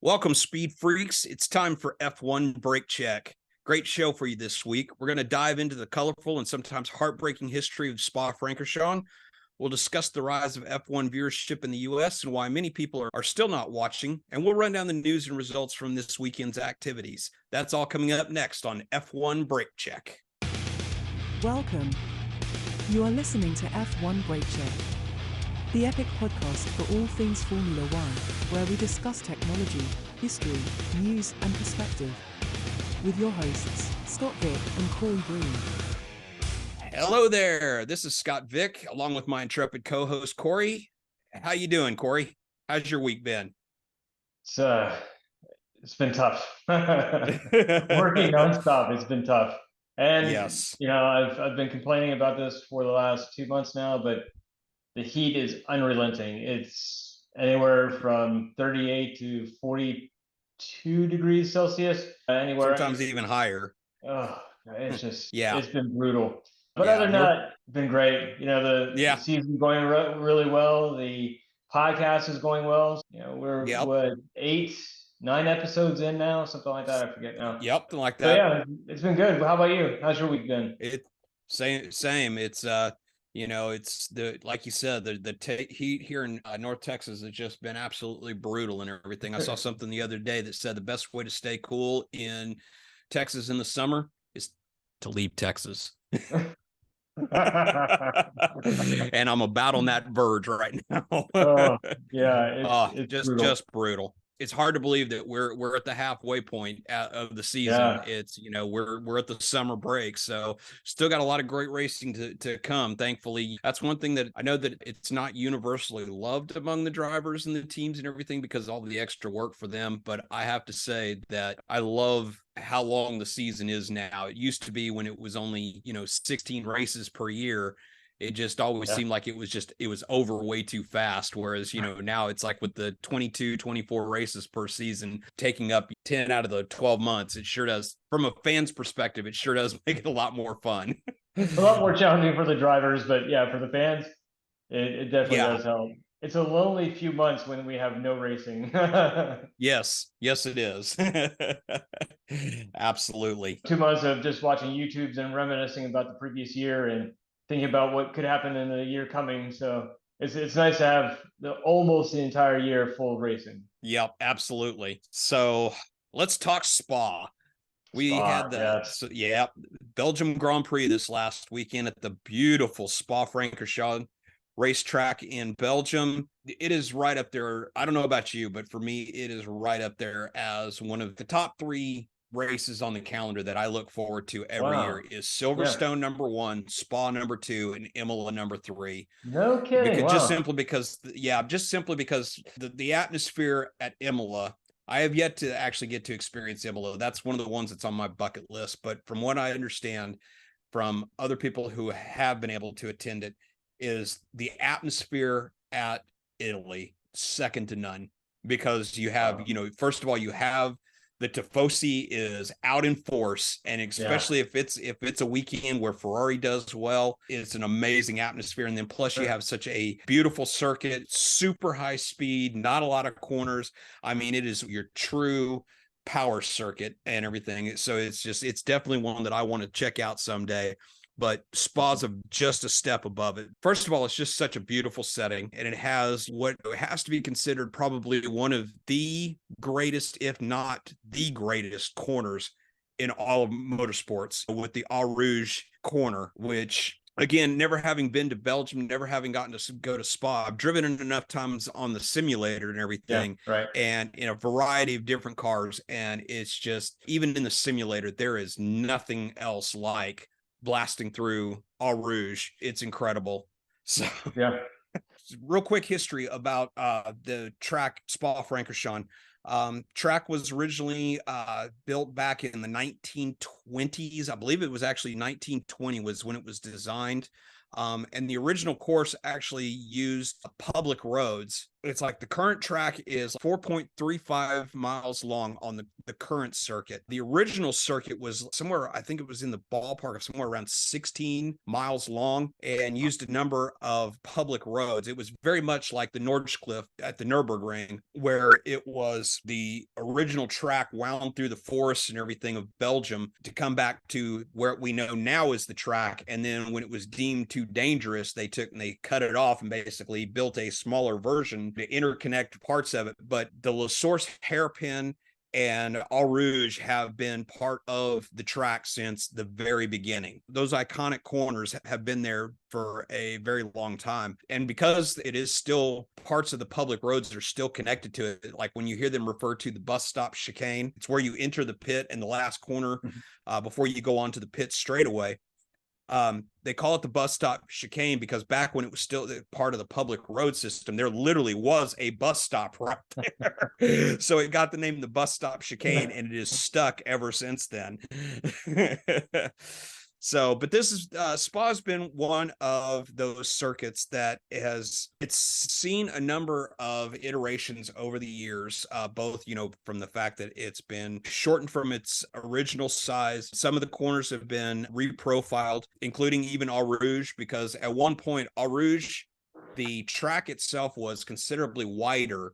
Welcome, Speed Freaks. It's time for F1 Brake Check. Great show for you this week. We're going to dive into the colorful and sometimes heartbreaking history of Spa-Francorchamps. We'll discuss the rise of F1 viewership in the U.S. and why many people are still not watching. And we'll run down the news and results from this weekend's activities. That's all coming up next on F1 Brake Check. Welcome. You are listening to F1 Brake Check, the epic podcast for all things Formula One, where we discuss technology, history, news, and perspective. With your hosts, Scott Vick and Corey Breen. Hello there. This is Scott Vick, along with my intrepid co-host, Corey. How you doing, Corey? How's your week been? It's been tough. Working nonstop, it's been tough. And yes, I've been complaining about this for the last 2 months now, but the heat is unrelenting. It's anywhere from 38 to 42 degrees Celsius. sometimes even higher. Oh, it's just Yeah. It's been brutal. But other than that, it's been great. The season's going really well. The podcast is going well. We're what, 8-9 episodes in now, something like that. I forget now. Yep, something like that. So yeah, it's been good. How about you? How's your week been? Same. It's it's like you said, the heat here in North Texas has just been absolutely brutal and everything. I saw something the other day that said the best way to stay cool in Texas in the summer is to leave Texas. And I'm about on that verge right now. It's brutal. just brutal. It's hard to believe that we're at the halfway point of the season. Yeah. It's we're at the summer break, so still got a lot of great racing to come. Thankfully, that's one thing that I know that it's not universally loved among the drivers and the teams and everything because of all the extra work for them. But I have to say that I love how long the season is now. It used to be when it was only 16 races per year. It just always seemed like it was over way too fast. Whereas, now it's like with the 22, 24 races per season, taking up 10 out of the 12 months, it sure does, from a fan's perspective, it sure does make it a lot more fun. A lot more challenging for the drivers, but yeah, for the fans, it definitely does help. It's a lonely few months when we have no racing. Yes, it is. Absolutely. 2 months of just watching YouTubes and reminiscing about the previous year and thinking about what could happen in the year coming. So it's nice to have almost the entire year full of racing. Yep, absolutely. So let's talk Spa. We had Belgium Grand Prix this last weekend at the beautiful Spa-Francorchamps racetrack in Belgium. It is right up there. I don't know about you, but for me, it is right up there as one of the top 3 races on the calendar that I look forward to every year. Is Silverstone number 1, Spa number 2, and Imola number 3. No kidding. Just simply because the atmosphere at Imola, I have yet to actually get to experience Imola. That's one of the ones that's on my bucket list. But from what I understand from other people who have been able to attend it, is the atmosphere at Italy second to none, because you have, first of all, you have the Tifosi is out in force, and especially if it's a weekend where Ferrari does well, it's an amazing atmosphere. And then plus you have such a beautiful circuit, super high speed, not a lot of corners. I mean, it is your true power circuit and everything. So it's definitely one that I want to check out someday. But Spa's just a step above it. First of all, it's just such a beautiful setting, and it has what has to be considered probably one of the greatest, if not the greatest, corners in all of motorsports, with the Eau Rouge corner, which, again, never having been to Belgium, never having gotten to go to Spa, I've driven it enough times on the simulator and everything, and in a variety of different cars, and it's just, even in the simulator, there is nothing else like blasting through Eau Rouge. It's incredible. So real quick history about the track Spa-Francorchamps. Track was originally built back in the 1920s. I believe it was actually 1920 was when it was designed. And the original course actually used public roads it's like the current track is 4.35 miles long on the current circuit. The original circuit was somewhere, I think it was in the ballpark of somewhere around 16 miles long, and used a number of public roads. It was very much like the Nordschleife at the Nürburgring, where it was the original track wound through the forests and everything of Belgium to come back to where we know now is the track. And then when it was deemed too dangerous, they took and they cut it off and basically built a smaller version to interconnect parts of it. But the La Source hairpin and Eau Rouge have been part of the track since the very beginning. Those iconic corners have been there for a very long time. And because it is still parts of the public roads that are still connected to it, like when you hear them refer to the bus stop chicane, it's where you enter the pit in the last corner before you go onto the pit straightaway. They call it the bus stop chicane because back when it was still part of the public road system, there literally was a bus stop right there. So it got the name the bus stop chicane, and it is stuck ever since then. So, but this is Spa's been one of those circuits that it's seen a number of iterations over the years, both, from the fact that it's been shortened from its original size. Some of the corners have been reprofiled, including even Eau Rouge, because at one point, Eau Rouge, the track itself was considerably wider,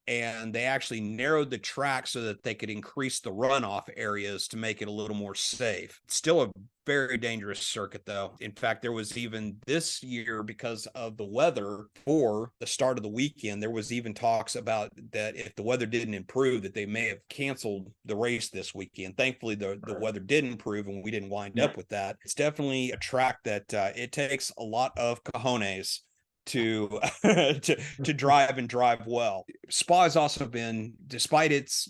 and they actually narrowed the track so that they could increase the runoff areas to make it a little more safe. Still a very dangerous circuit, though. In fact, there was even this year, because of the weather for the start of the weekend, there was even talks about that if the weather didn't improve, that they may have canceled the race this weekend. Thankfully, the weather did improve, and we didn't wind up with that. It's definitely a track that it takes a lot of cojones to drive and drive well. Spa has also been, despite its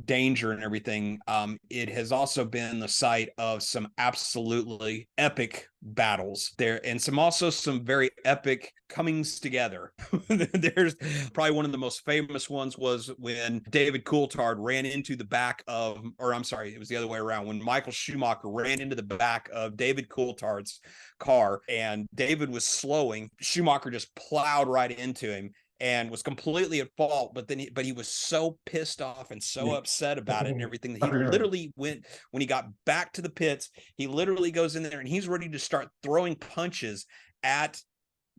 danger and everything, it has also been the site of some absolutely epic battles there, and some very epic comings together. There's probably one of the most famous ones was when David Coulthard ran into the back of, or I'm sorry, it was the other way around, when Michael Schumacher ran into the back of David Coulthard's car, and David was slowing. Schumacher just plowed right into him and was completely at fault, but he was so pissed off and so upset about it and everything that he literally went, when he got back to the pits, he literally goes in there and he's ready to start throwing punches at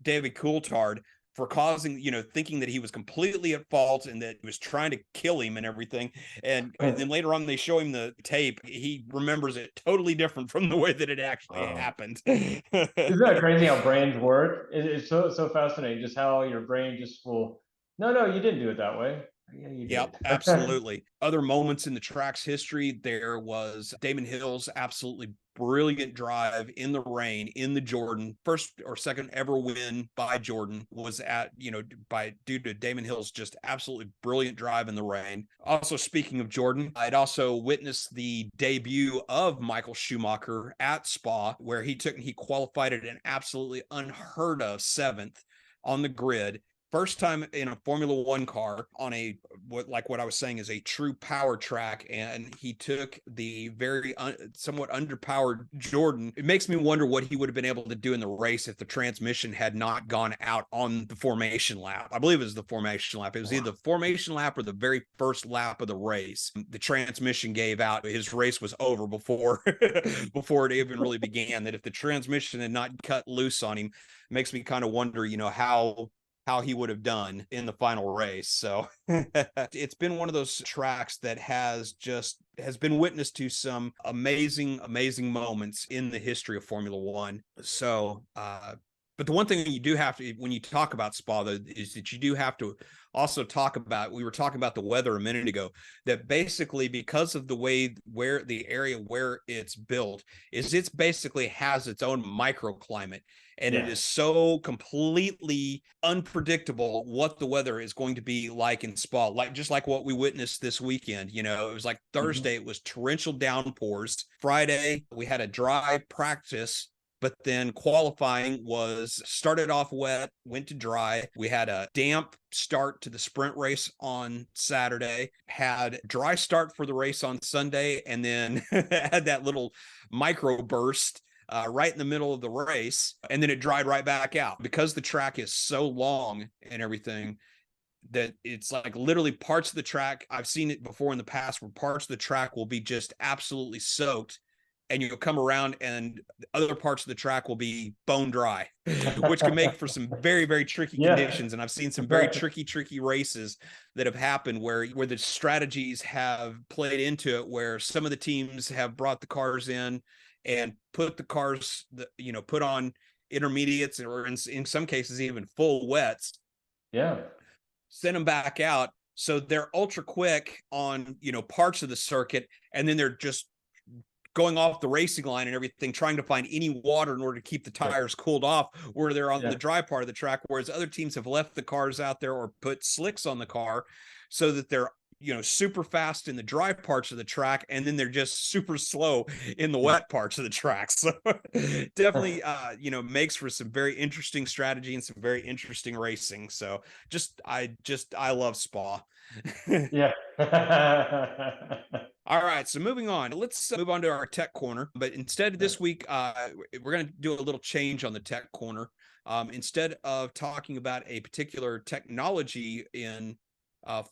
David Coulthard for causing, thinking that he was completely at fault and that he was trying to kill him and everything. And then later on, they show him the tape. He remembers it totally different from the way that it actually happened. Isn't that crazy how brains work? It's so fascinating just how your brain just will, no, you didn't do it that way. Yeah, you did. Yep, absolutely. Other moments in the track's history, there was Damon Hill's absolutely brilliant drive in the rain in the Jordan. First or second ever win by Jordan was due to Damon Hill's just absolutely brilliant drive in the rain. Also, speaking of Jordan, I'd also witnessed the debut of Michael Schumacher at Spa, where he qualified at an absolutely unheard of 7th on the grid. First time in a Formula One car on what I was saying is a true power track, and he took the very somewhat underpowered Jordan. It makes me wonder what he would have been able to do in the race if the transmission had not gone out on the formation lap. I believe it was the formation lap. It was either the formation lap or the very first lap of the race. The transmission gave out. His race was over before it even really began. That if the transmission had not cut loose on him, it makes me kind of wonder, how he would have done in the final race. So it's been one of those tracks that has been witness to some amazing moments in the history of Formula One. So, but the one thing that you do have to, when you talk about Spa, though, is that you do have to also talk about, we were talking about the weather a minute ago, that basically because of the way where the area where it's built is, it's basically has its own microclimate. And it is so completely unpredictable what the weather is going to be like in Spa, just like what we witnessed this weekend. It was like Thursday, it was torrential downpours. Friday, we had a dry practice, but then qualifying started off wet, went to dry. We had a damp start to the sprint race on Saturday, had dry start for the race on Sunday, and then had that little micro burst right in the middle of the race, and then it dried right back out. Because the track is so long and everything, that it's like literally parts of the track. I've seen it before in the past where parts of the track will be just absolutely soaked, and you'll come around and other parts of the track will be bone dry, which can make for some very, very tricky conditions. And I've seen some very tricky races that have happened where the strategies have played into it, where some of the teams have brought the cars in and put the cars, put on intermediates, or in some cases even full wets. Yeah. Send them back out. So they're ultra quick on, parts of the circuit. And then they're just going off the racing line and everything, trying to find any water in order to keep the tires cooled off where they're on the dry part of the track. Whereas other teams have left the cars out there or put slicks on the car so that they're, super fast in the dry parts of the track, and then they're just super slow in the wet parts of the track. So definitely, makes for some very interesting strategy and some very interesting racing. So I love Spa. Yeah. All right, so moving on. Let's move on to our tech corner. But instead this week, we're going to do a little change on the tech corner. Instead of talking about a particular technology in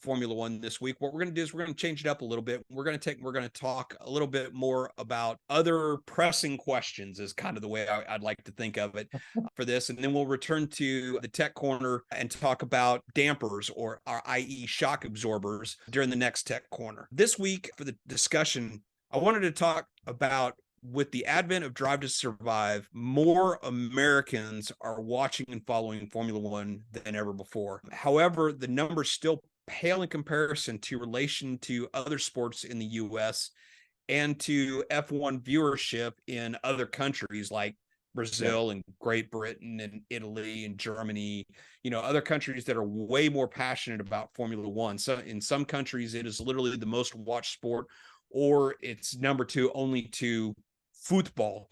Formula One this week, what we're going to do is we're going to change it up a little bit. We're going to talk a little bit more about other pressing questions, is kind of the way I'd like to think of it for this. And then we'll return to the tech corner and talk about dampers, or i.e. shock absorbers, during the next tech corner. This week for the discussion, I wanted to talk about, with the advent of Drive to Survive, more Americans are watching and following Formula One than ever before. However, the numbers still pale in comparison to relation to other sports in the US and to F1 viewership in other countries like Brazil and Great Britain and Italy and Germany, other countries that are way more passionate about Formula One. So in some countries, it is literally the most watched sport, or it's number two only to football,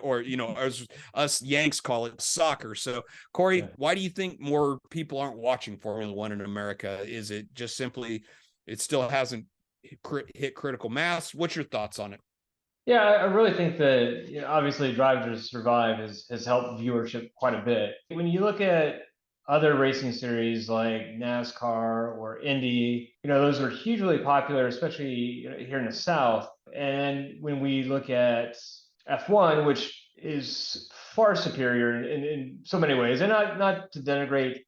or as us Yanks call it, soccer. So Corey, why do you think more people aren't watching Formula One in America? Is it just simply it still hasn't hit critical mass? What's your thoughts on it? Yeah, I really think that obviously Drive to Survive has helped viewership quite a bit. When you look at other racing series like NASCAR or Indy, those are hugely popular, especially here in the South. And when we look at F1, which is far superior in so many ways, and not to denigrate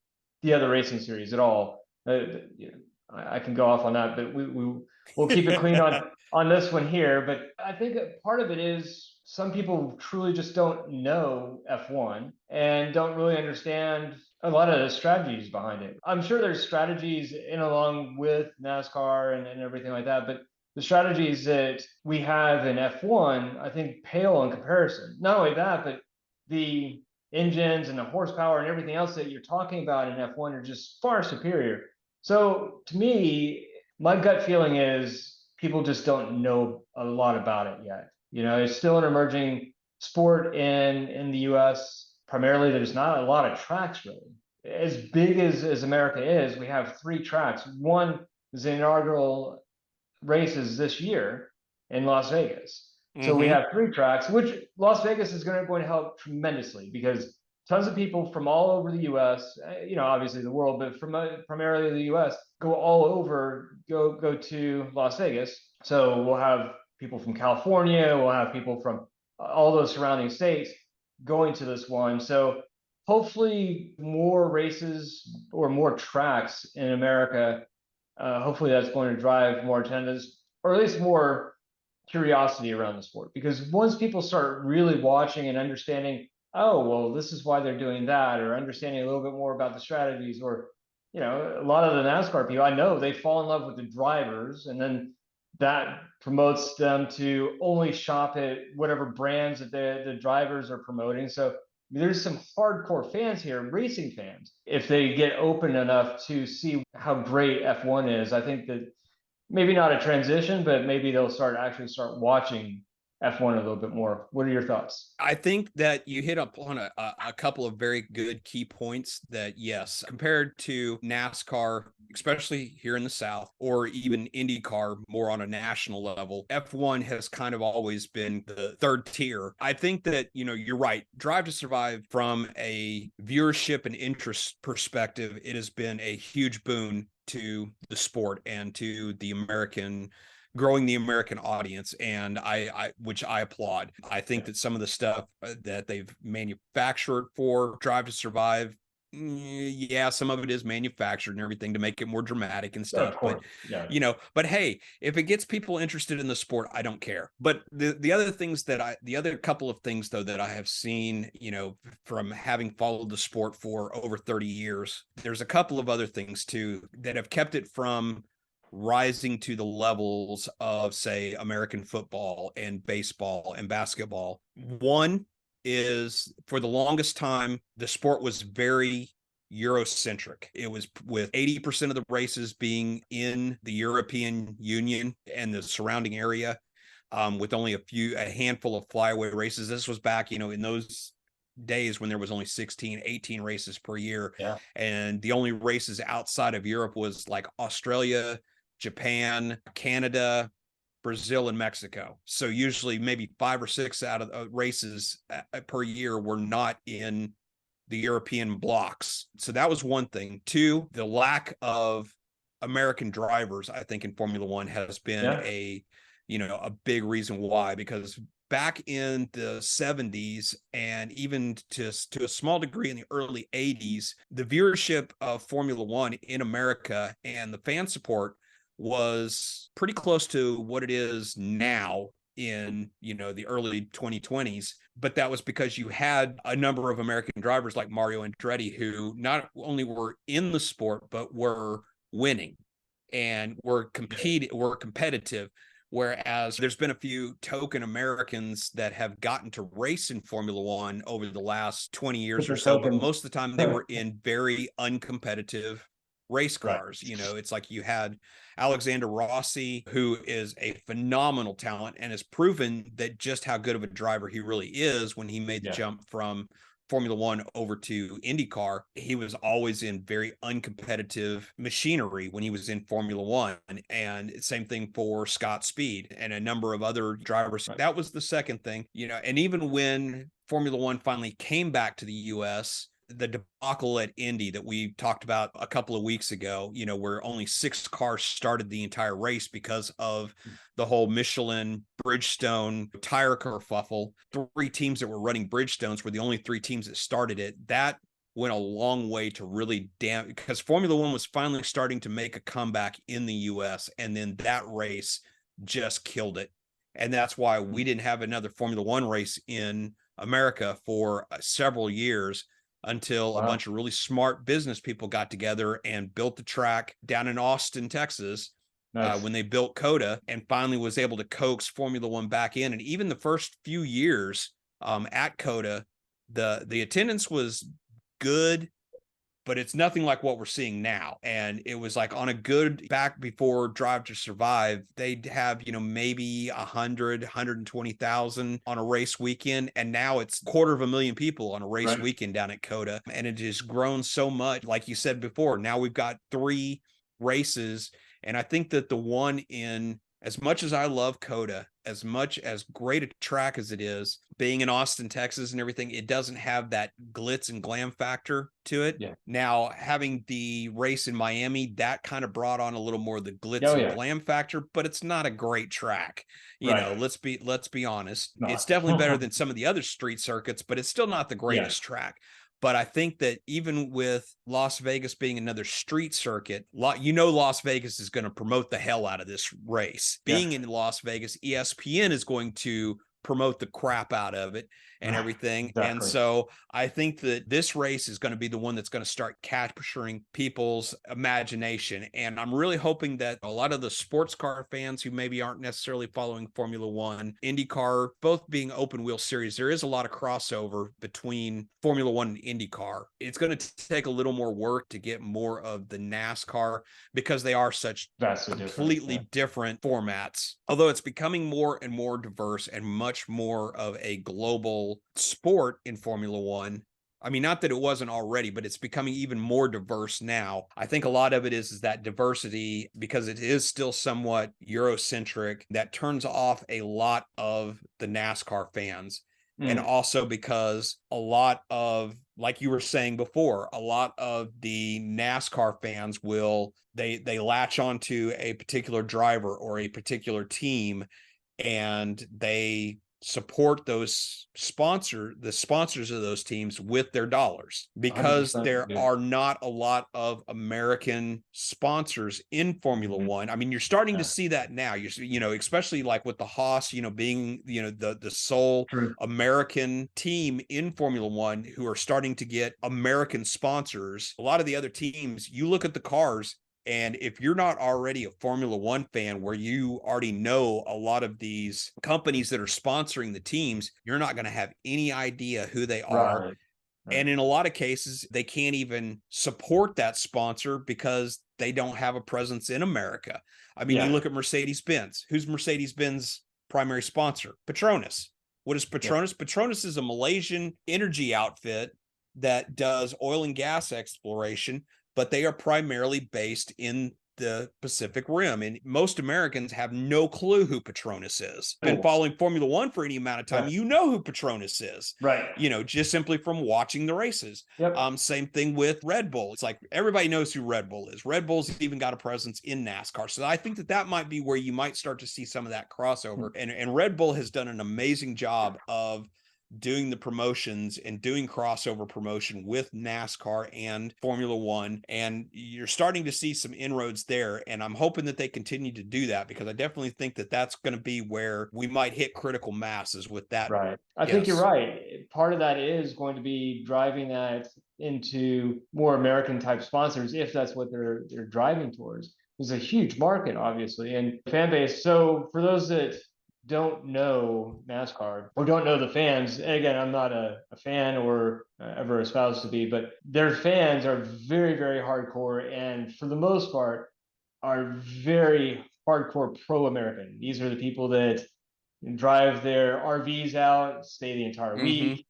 the other racing series at all. I can go off on that, but we'll keep it clean on this one here. But I think part of it is some people truly just don't know F1 and don't really understand a lot of the strategies behind it. I'm sure there's strategies in along with NASCAR and everything like that, but the strategies that we have in F1, I think, pale in comparison. Not only that, but the engines and the horsepower and everything else that you're talking about in F1 are just far superior. So to me, my gut feeling is people just don't know a lot about it yet. It's still an emerging sport in the US. Primarily, there's not a lot of tracks, really. As big as America is, we have 3 tracks. One is the inaugural races this year in Las Vegas. So we have 3 tracks, which Las Vegas is going to help tremendously, because tons of people from all over the US, obviously the world, but from primarily the US, go all over, go to Las Vegas. So we'll have people from California, we'll have people from all those surrounding states going to this one. So hopefully more races or more tracks in America. Hopefully that's going to drive more attendance, or at least more curiosity around the sport. Because once people start really watching and understanding, oh, well, this is why they're doing that, or understanding a little bit more about the strategies, or, a lot of the NASCAR people, I know they fall in love with the drivers, and then that promotes them to only shop at whatever brands that the drivers are promoting. So there's some hardcore fans here, racing fans. If they get open enough to see how great F1 is, I think that maybe not a transition, but maybe they'll start watching F1 a little bit more. What are your thoughts? I think that you hit up on a couple of very good key points that, yes, compared to NASCAR, especially here in the South, or even IndyCar more on a national level, F1 has kind of always been the third tier. I think that, you're right. Drive to Survive, from a viewership and interest perspective, it has been a huge boon to the sport and to growing the American audience, and which I applaud. I think that some of the stuff that they've manufactured for Drive to Survive, yeah, some of it is manufactured and everything to make it more dramatic and stuff. But but hey, if it gets people interested in the sport, I don't care. But the other couple of things though that I have seen, from having followed the sport for over 30 years, there's a couple of other things too that have kept it from rising to the levels of, say, American football and baseball and basketball. One is, for the longest time, the sport was very Eurocentric. It was, with 80% of the races being in the European Union and the surrounding area, with only a handful of flyaway races. This was back, in those days when there was only 16, 18 races per year. Yeah. And the only races outside of Europe was like Australia, Japan, Canada, Brazil, and Mexico. So usually maybe 5 or 6 out of races per year were not in the European blocks. So that was one thing. 2, the lack of American drivers, I think, in Formula One has been a big reason why, because back in the 70s and even to a small degree in the early 80s, the viewership of Formula One in America and the fan support was pretty close to what it is now in, the early 2020s. But that was because you had a number of American drivers like Mario Andretti, who not only were in the sport, but were winning and were competitive. Whereas there's been a few token Americans that have gotten to race in Formula One over the last 20 years or so, but most of the time they were in very uncompetitive race cars. It's like you had Alexander Rossi, who is a phenomenal talent and has proven that just how good of a driver he really is when he made the jump from Formula One over to IndyCar. He was always in very uncompetitive machinery when he was in Formula One. And same thing for Scott Speed and a number of other drivers. That was the second thing, and even when Formula One finally came back to the US, the debacle at Indy that we talked about a couple of weeks ago, where only 6 cars started the entire race because of the whole Michelin Bridgestone tire kerfuffle. 3 teams that were running Bridgestones were the only 3 teams that started it. That went a long way to really because Formula One was finally starting to make a comeback in the US, and then that race just killed it. And that's why we didn't have another Formula One race in America for several years, until a bunch of really smart business people got together and built the track down in Austin, Texas, when they built COTA, and finally was able to coax Formula One back in. And even the first few years at COTA, the attendance was good, but it's nothing like what we're seeing now. And it was like on a good, back before Drive to Survive, they'd have, maybe 120,000 on a race weekend. And now it's 250,000 people on a race weekend down at COTA. And it has grown so much. Like you said before, now we've got 3 races. And I think that the one in, as much as I love COTA, as much as great a track as it is, being in Austin, Texas and everything, it doesn't have that glitz and glam factor to it. Now, having the race in Miami, that kind of brought on a little more of the glitz and glam factor, but it's not a great track. Let's be honest. It's definitely better than some of the other street circuits, but it's still not the greatest track. But I think that even with Las Vegas being another street circuit, Las Vegas is going to promote the hell out of this race. Being in Las Vegas, ESPN is going to promote the crap out of it and everything. Exactly. And so I think that this race is going to be the one that's going to start capturing people's imagination. And I'm really hoping that a lot of the sports car fans who maybe aren't necessarily following Formula One, IndyCar, both being open wheel series, there is a lot of crossover between Formula One and IndyCar. It's going to take a little more work to get more of the NASCAR, because they are such completely different formats. Although it's becoming more and more diverse and much much more of a global sport in Formula One. I mean, not that it wasn't already, but it's becoming even more diverse now. I think a lot of it is that diversity, because it is still somewhat Eurocentric, that turns off a lot of the NASCAR fans. And also because a lot of, like you were saying before, a lot of the NASCAR fans they latch onto a particular driver or a particular team, and they support the sponsors of those teams with their dollars, because there are not a lot of American sponsors in Formula One. I mean, you're starting to see that now. Especially like with the Haas, being, the sole American team in Formula One, who are starting to get American sponsors. A lot of the other teams, you look at the cars, and if you're not already a Formula One fan, where you already know a lot of these companies that are sponsoring the teams, you're not going to have any idea who they are. Right. And in a lot of cases, they can't even support that sponsor because they don't have a presence in America. I mean, you look at Mercedes-Benz. Who's Mercedes-Benz primary sponsor? Petronas. What is Petronas? Petronas is a Malaysian energy outfit that does oil and gas exploration, but they are primarily based in the Pacific Rim. And most Americans have no clue who Petronas is. Been following Formula One for any amount of time, you know who Petronas is. Right. Just simply from watching the races. Same thing with Red Bull. It's like everybody knows who Red Bull is. Red Bull's even got a presence in NASCAR. So I think that might be where you might start to see some of that crossover. And Red Bull has done an amazing job of doing the promotions and doing crossover promotion with NASCAR and Formula One. And you're starting to see some inroads there. And I'm hoping that they continue to do that, because I definitely think that that's going to be where we might hit critical masses with that. Right. I think you're right. Part of that is going to be driving that into more American type sponsors, if that's what they're driving towards. There's a huge market, obviously, and fan base. So for those that don't know NASCAR or don't know the fans, and again, I'm not a fan or ever espoused to be, but their fans are very, very hardcore, and for the most part are very hardcore pro-American. These are the people that drive their RVs out, stay the entire week.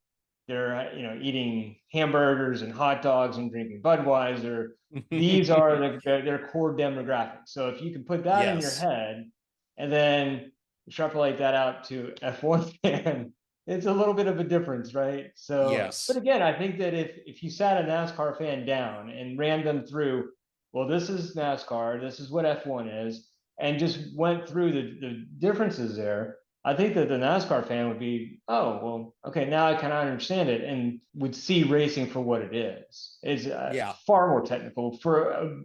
They're eating hamburgers and hot dogs and drinking Budweiser. These are their core demographics. So if you can put that in your head and then extrapolate that out to F1 fan, it's a little bit of a difference, right? So, but again, I think that if you sat a NASCAR fan down and ran them through, well, this is NASCAR, this is what F1 is, and just went through the differences there, I think that the NASCAR fan would be, oh, well, okay, now I kind of understand it, and would see racing for what it is. It's far more technical for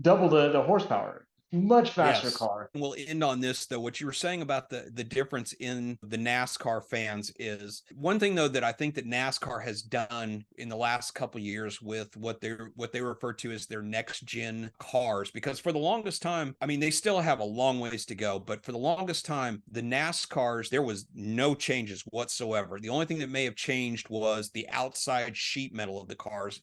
double the horsepower. Much faster car. We'll end on this, though. What you were saying about the difference in the NASCAR fans is one thing, though, that I think that NASCAR has done in the last couple of years with what they refer to as their next gen cars, because for the longest time, I mean, they still have a long ways to go, but for the longest time, the NASCARs, there was no changes whatsoever. The only thing that may have changed was the outside sheet metal of the cars.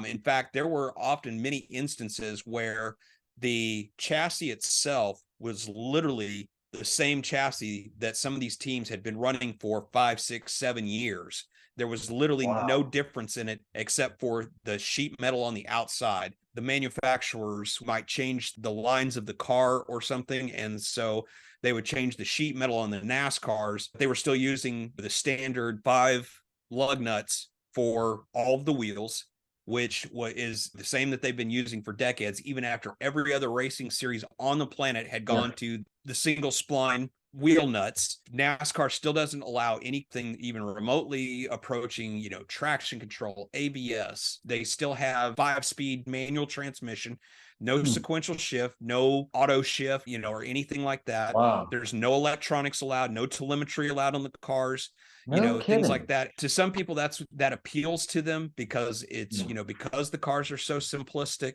In fact, there were often many instances where the chassis itself was literally the same chassis that some of these teams had been running for 5, 6, 7 years. There was literally no difference in it except for the sheet metal on the outside. The manufacturers might change the lines of the car or something, and so they would change the sheet metal on the NASCARs. They were still using the standard 5 lug nuts for all of the wheels, which is the same that they've been using for decades, even after every other racing series on the planet had gone to the single spline wheel nuts. NASCAR still doesn't allow anything even remotely approaching, traction control, ABS. They still have 5-speed manual transmission, no sequential shift, no auto shift, or anything like that. There's no electronics allowed, no telemetry allowed on the cars. Things like that. To some people, that appeals to them because it's, because the cars are so simplistic,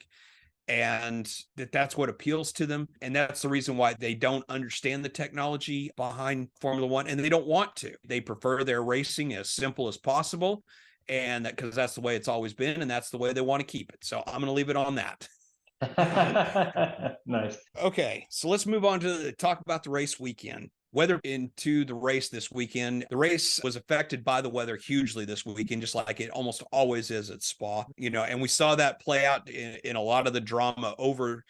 and that's what appeals to them. And that's the reason why they don't understand the technology behind Formula One, and they don't want to. They prefer their racing as simple as possible, and because that's the way it's always been, and that's the way they want to keep it. So I'm going to leave it on that. Nice. Okay, so let's move on to talk about the race weekend. weather into the race this weekend. The race was affected by the weather hugely this weekend, just like it almost always is at Spa, and we saw that play out in a lot of the drama over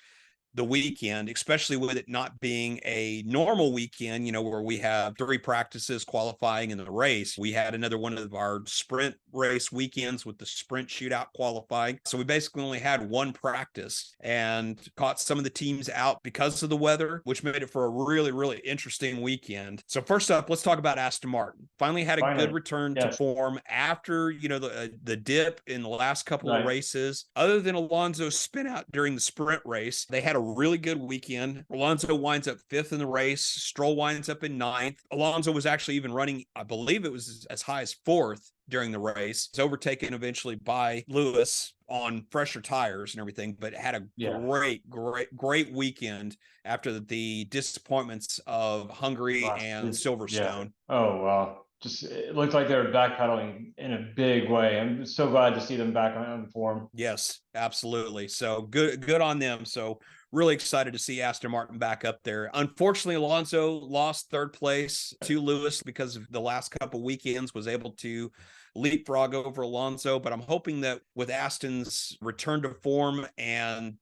the weekend, especially with it not being a normal weekend, where we have 3 practices, qualifying, and the race. We had another one of our sprint race weekends with the sprint shootout qualifying. So we basically only had 1 practice and caught some of the teams out because of the weather, which made it for a really, really interesting weekend. So first up, let's talk about Aston Martin. Finally had a good return to form after, the dip in the last couple of races. Other than Alonso's spin out during the sprint race, they had a really good weekend. Alonso winds up 5th in the race. Stroll winds up in 9th. Alonso was actually even running, I believe it was as high as 4th during the race. It's overtaken eventually by Lewis on fresher tires and everything, but had a great weekend after the disappointments of Hungary and Silverstone. Yeah. Oh, wow. Just it looked like they were backpedaling in a big way. I'm so glad to see them back on form. Yes, absolutely. So good on them. So really excited to see Aston Martin back up there. Unfortunately, Alonso lost 3rd place to Lewis because of the last couple weekends, was able to leapfrog over Alonso. But I'm hoping that with Aston's return to form and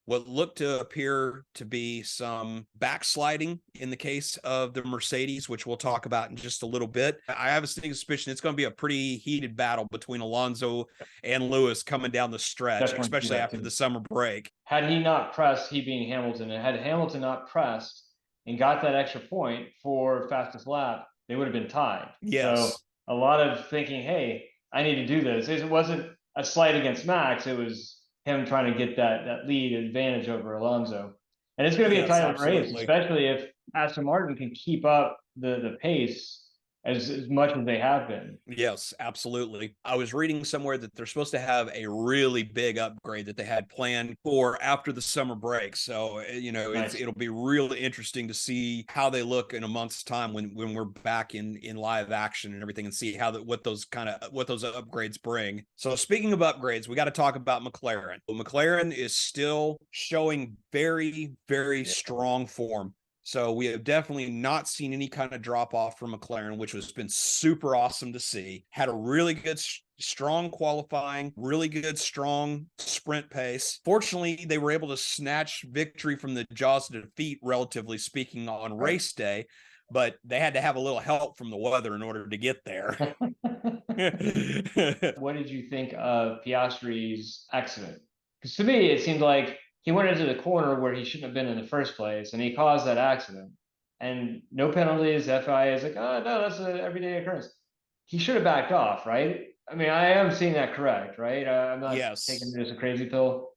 what looked to appear to be some backsliding in the case of the Mercedes, which we'll talk about in just a little bit. I have a sneaking suspicion it's going to be a pretty heated battle between Alonso and Lewis coming down the stretch, especially after the summer break. Had he not pressed, he being Hamilton, and had Hamilton not pressed and got that extra point for fastest lap, they would have been tied. Yes. So a lot of thinking, hey, I need to do this. It wasn't a slight against Max. It was him trying to get that lead advantage over Alonso. And it's going to be a tight race, especially if Aston Martin can keep up the pace as much as they have been. Yes, absolutely. I was reading somewhere that they're supposed to have a really big upgrade that they had planned for after the summer break. So, it'll be really interesting to see how they look in a month's time when we're back in live action and everything, and see what those upgrades bring. So speaking of upgrades, we got to talk about McLaren. McLaren is still showing very, very strong form. So we have definitely not seen any kind of drop off from McLaren, which has been super awesome to see. Had a really good, strong qualifying, really good, strong sprint pace. Fortunately, they were able to snatch victory from the jaws of defeat, relatively speaking, on race day, but they had to have a little help from the weather in order to get there. What did you think of Piastri's accident? Because to me, it seemed like he went into the corner where he shouldn't have been in the first place, and he caused that accident. And no penalties. FIA is like, oh, no, that's an everyday occurrence. He should have backed off, right? I mean, I am seeing that correct, right? I'm not taking this a crazy pill.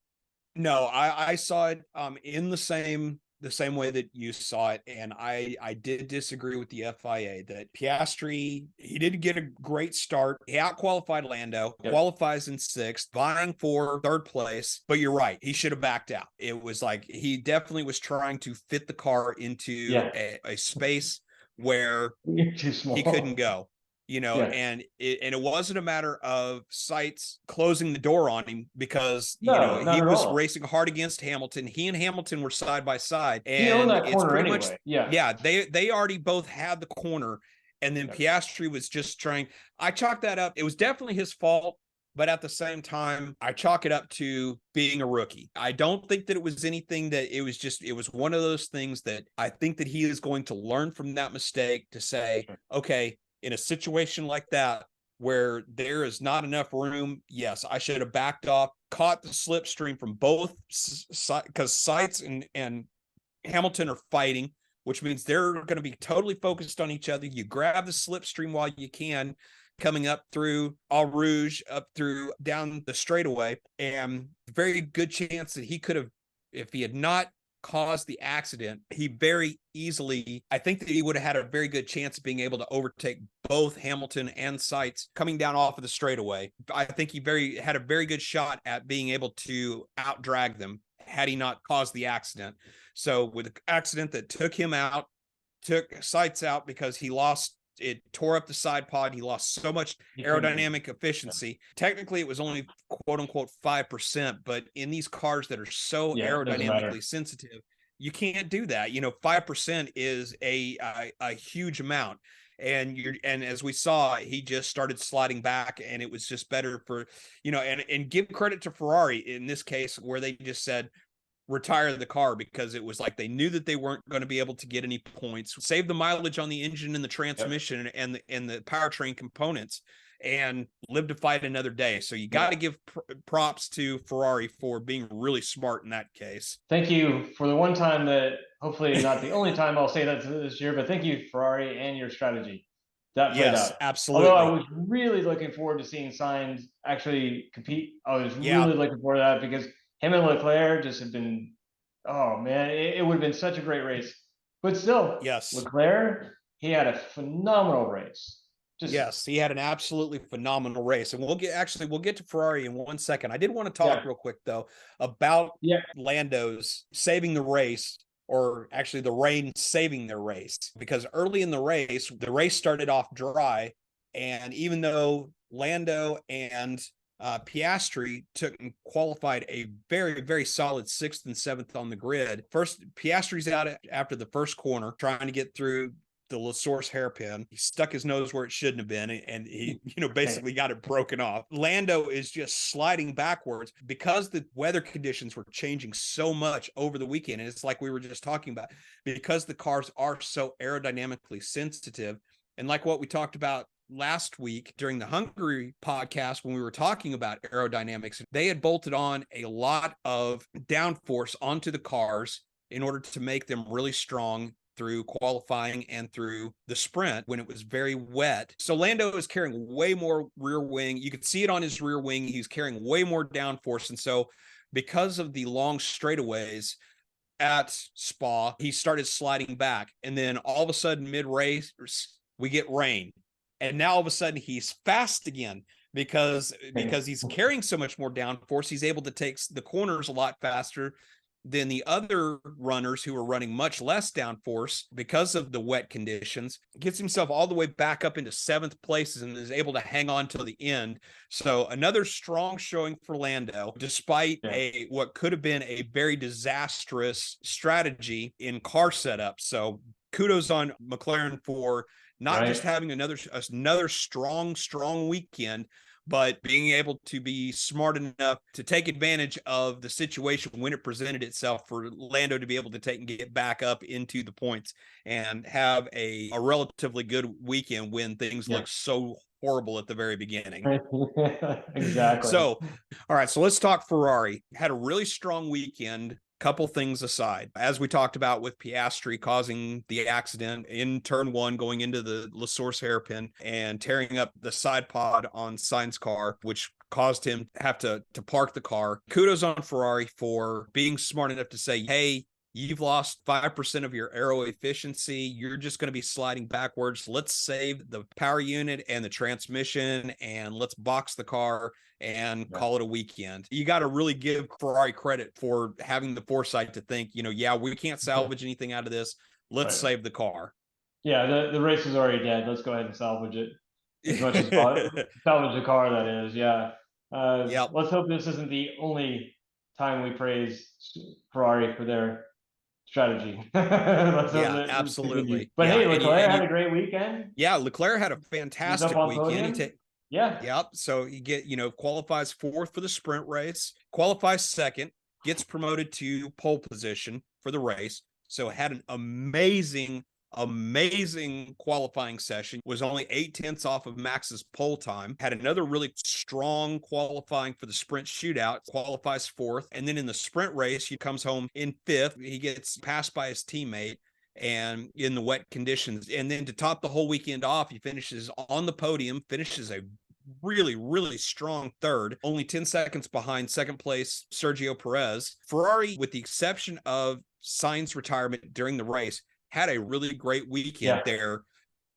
No, I saw it in the same way that you saw it, and I did disagree with the FIA that Piastri, he did get a great start. He out-qualified Lando, qualifies in 6th, vying for 3rd place, but you're right, he should have backed out. It was like he definitely was trying to fit the car into a space where he couldn't go. And it wasn't a matter of Seitz closing the door on him, because he was racing hard against Hamilton. He and Hamilton were side by side, and he owned that corner anyway. They already both had the corner, and then Piastri was just trying. I chalk that up. It was definitely his fault, but at the same time, I chalk it up to being a rookie. I don't think that it was anything that it was one of those things that I think that he is going to learn from that mistake to say, okay, in a situation like that where there is not enough room, yes, I should have backed off, caught the slipstream from both sides, because Seitz and Hamilton are fighting, which means they're going to be totally focused on each other. You grab the slipstream while you can, coming up through Eau Rouge, down the straightaway, and very good chance that he could have, if he had not caused the accident, he very easily, I think that he would have had a very good chance of being able to overtake both Hamilton and Seitz coming down off of the straightaway. I think he had a very good shot at being able to out-drag them had he not caused the accident. So with the accident that took him out, took Seitz out because it tore up the side pod. He lost so much aerodynamic efficiency. Technically, it was only quote unquote 5%, but in these cars that are so aerodynamically sensitive, You can't do that. 5% is a huge amount. And as we saw, he just started sliding back, and it was just better for, and give credit to Ferrari in this case, where they just said, retire the car, because it was like they knew that they weren't going to be able to get any points, save the mileage on the engine and the transmission and the powertrain components, and live to fight another day. So you got to give props to Ferrari for being really smart in that case. Thank you for the one time that, hopefully not the only time I'll say that this year, but thank you, Ferrari, and your strategy. That played out. Absolutely. Although I was really looking forward to seeing Sainz actually compete. I was really looking forward to that, because him and Leclerc just have been, oh man, it would have been such a great race. But still, Leclerc, he had a phenomenal race. He had an absolutely phenomenal race. And we'll get to Ferrari in 1 second. I did want to talk real quick, though, about Lando's saving the race, or actually the rain saving their race, because early in the race started off dry. And even though Lando and Piastri took and qualified a very, very solid 6th and 7th on the grid. First, Piastri's out after the first corner, trying to get through the La Source hairpin. He stuck his nose where it shouldn't have been, and he, basically got it broken off. Lando is just sliding backwards because the weather conditions were changing so much over the weekend. And it's like we were just talking about, because the cars are so aerodynamically sensitive. And like what we talked about last week during the Hungary podcast, when we were talking about aerodynamics, they had bolted on a lot of downforce onto the cars in order to make them really strong through qualifying and through the sprint when it was very wet. So Lando is carrying way more rear wing. You could see it on his rear wing. He's carrying way more downforce. And so because of the long straightaways at Spa, he started sliding back. And then all of a sudden, mid-race, we get rain. And now all of a sudden he's fast again, because he's carrying so much more downforce. He's able to take the corners a lot faster than the other runners who are running much less downforce because of the wet conditions. Gets himself all the way back up into 7th place and is able to hang on till the end. So another strong showing for Lando, despite what could have been a very disastrous strategy in car setup. So kudos on McLaren for not just having another strong weekend, but being able to be smart enough to take advantage of the situation when it presented itself for Lando to be able to take and get back up into the points and have a relatively good weekend when things look so horrible at the very beginning. Exactly. So, all right, so let's talk Ferrari. Had a really strong weekend. Couple things aside, as we talked about with Piastri causing the accident in turn 1 going into the La Source hairpin and tearing up the side pod on Sainz's car, which caused him to have to park the car. Kudos on Ferrari for being smart enough to say, hey, you've lost 5% of your aero efficiency. You're just going to be sliding backwards. Let's save the power unit and the transmission, and let's box the car and call it a weekend. You got to really give Ferrari credit for having the foresight to think, we can't salvage anything out of this. Let's save the car. Yeah, the race is already dead. Let's go ahead and salvage it. As much as salvage the car, that is. Yeah. Let's hope this isn't the only time we praise Ferrari for their strategy. Absolutely. But hey, Leclerc had a great weekend. Yeah, Leclerc had a fantastic weekend. So he qualifies 4th for the sprint race, qualifies 2nd, gets promoted to pole position for the race. So had an amazing qualifying session, was only 0.8 off of Max's pole time, had another really strong qualifying for the sprint shootout, qualifies 4th. And then in the sprint race, he comes home in 5th. He gets passed by his teammate and in the wet conditions. And then to top the whole weekend off, he finishes on the podium, finishes a really, really strong 3rd, only 10 seconds behind 2nd place Sergio Perez. Ferrari, with the exception of Sainz's retirement during the race, had a really great weekend there.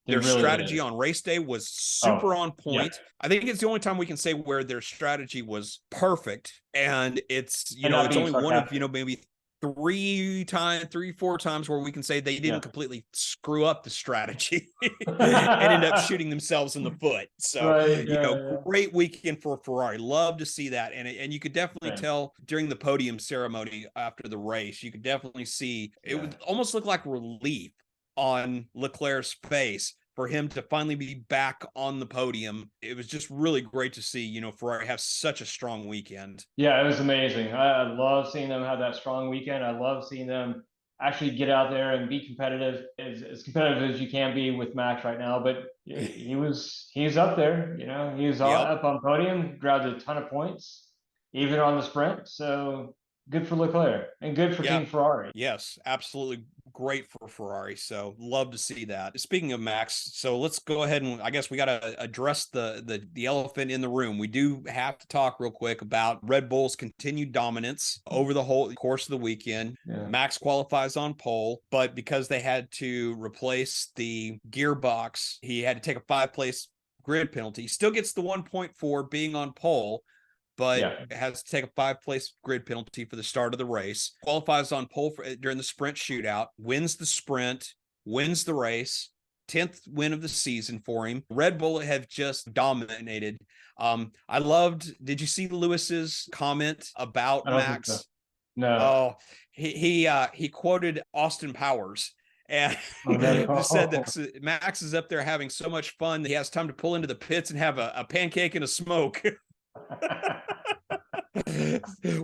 Their strategy on race day was super on point. I think it's the only time we can say where their strategy was perfect. And it's, it's only one of, maybe three, 4 times where we can say they didn't completely screw up the strategy and end up shooting themselves in the foot. So, great weekend for Ferrari. Love to see that. And you could definitely tell during the podium ceremony after the race, you could definitely see it would almost look like relief on Leclerc's face for him to finally be back on the podium. It was just really great to see, Ferrari have such a strong weekend. Yeah, it was amazing. I love seeing them have that strong weekend. I love seeing them actually get out there and be competitive, as competitive as you can be with Max right now. But he's up there, he was up on podium, grabbed a ton of points, even on the sprint. So good for Leclerc and good for Team Ferrari. Yes, absolutely great for Ferrari. So love to see that. Speaking of Max, so let's go ahead and I guess we got to address the elephant in the room. We do have to talk real quick about Red Bull's continued dominance over the whole course of the weekend. Max qualifies on pole, but because they had to replace the gearbox, he had to take a 5-place grid penalty. He still gets the 1 point for being on pole, but has to take a 5-place grid penalty for the start of the race. Qualifies on pole during the sprint shootout, wins the sprint, wins the race, 10th win of the season for him. Red Bull have just dominated. Did you see Lewis's comment about Max? So. No. Oh, he quoted Austin Powers. And said that Max is up there having so much fun that he has time to pull into the pits and have a pancake and a smoke.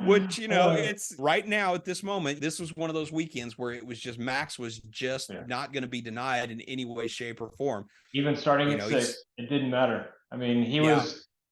Which it's right now at this moment, this was one of those weekends where it was just Max was just not going to be denied in any way, shape, or form. Even starting at 6, it didn't matter. I mean,